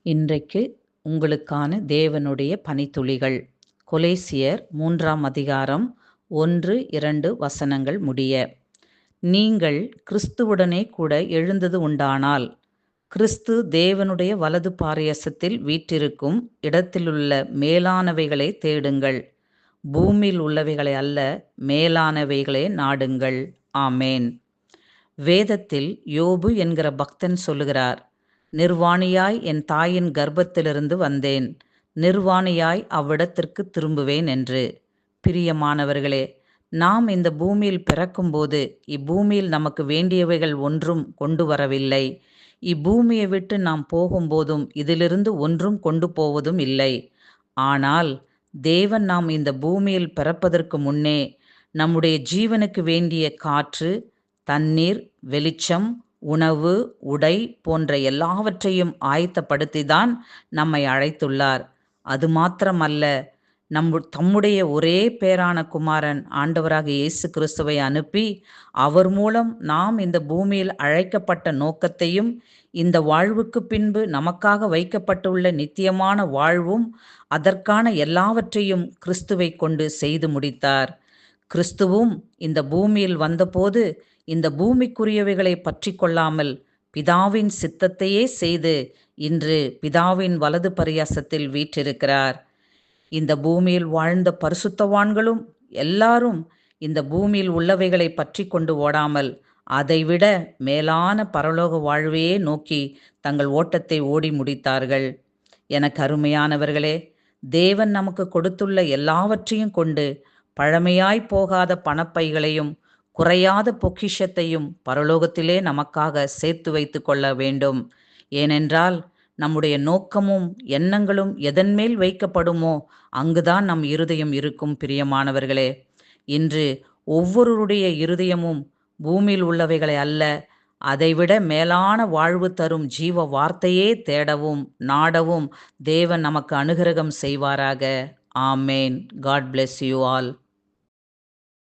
இன்றைக்கு உங்களுக்கான தேவனுடைய பணித்துளிகள். கொலேசியர் 3ஆம் அதிகாரம் 1, 2 வசனங்கள் முடிய. நீங்கள் கிறிஸ்துவுடனே கூட எழுந்தது உண்டானால், கிறிஸ்து தேவனுடைய வலது பாரியசத்தில் வீற்றிருக்கும் இடத்திலுள்ள மேலானவைகளை தேடுங்கள். பூமியில் உள்ளவைகளை அல்ல, மேலானவைகளே நாடுங்கள். ஆமேன். வேதத்தில் யோபு என்கிற பக்தன் சொல்லுகிறார், நிர்வாணியாய் என் தாயின் கர்ப்பத்திலிருந்து வந்தேன், நிர்வாணியாய் அவ்விடத்திற்கு திரும்புவேன் என்று. பிரியமானவர்களே, நாம் இந்த பூமியில் பிறக்கும்போது இப்பூமியில் நமக்கு வேண்டியவைகள் ஒன்றும் கொண்டு வரவில்லை. இப்பூமியை விட்டு நாம் போகும்போதும் இதிலிருந்து ஒன்றும் கொண்டு போவதும் இல்லை. ஆனால் தேவன் நாம் இந்த பூமியில் பிறப்பதற்கு முன்னே நம்முடைய ஜீவனுக்கு வேண்டிய காற்று, தண்ணீர், வெளிச்சம், உணவு, உடை போன்ற எல்லாவற்றையும் ஆயத்தப்படுத்திதான் நம்மை அழைத்துள்ளார். அது மாத்திரமல்ல, தம்முடைய ஒரே பேரான குமாரன் ஆண்டவராக இயேசு கிறிஸ்துவை அனுப்பி, அவர் மூலம் நாம் இந்த பூமியில் அழைக்கப்பட்ட நோக்கத்தையும், இந்த வாழ்வுக்கு பின்பு நமக்காக வைக்கப்பட்டுள்ள நித்தியமான வாழ்வும், அதற்கான எல்லாவற்றையும் கிறிஸ்துவை கொண்டு செய்து முடித்தார். கிறிஸ்துவும் இந்த பூமியில் வந்தபோது இந்த பூமிக்குரியவைகளை பற்றி கொள்ளாமல் பிதாவின் சித்தத்தையே செய்து இன்று பிதாவின் வலது பரியாசத்தில் வீற்றிருக்கிறார். இந்த பூமியில் வாழ்ந்த பரிசுத்தவான்களும் எல்லாரும் இந்த பூமியில் உள்ளவைகளை பற்றி கொண்டு ஓடாமல் அதைவிட மேலான பரலோக வாழ்வையே நோக்கி தங்கள் ஓட்டத்தை ஓடி முடித்தார்கள். எனக்கு அருமையானவர்களே, தேவன் நமக்கு கொடுத்துள்ள எல்லாவற்றையும் கொண்டு பழமையாய் போகாத பணப்பைகளையும் குறையாத பொக்கிஷத்தையும் பரலோகத்திலே நமக்காக சேர்த்து வைத்து கொள்ள வேண்டும். ஏனென்றால் நம்முடைய நோக்கமும் எண்ணங்களும் எதன்மேல் வைக்கப்படுமோ அங்குதான் நம் இருதயம் இருக்கும். பிரியமானவர்களே, இன்று ஒவ்வொருவருடைய இருதயமும் பூமியில் உள்ளவைகளை அல்ல, அதைவிட மேலான வாழ்வு தரும் ஜீவ வார்த்தையே தேடவும் நாடவும் தேவன் நமக்கு அனுகிரகம் செய்வாராக. ஆமேன். God bless you all.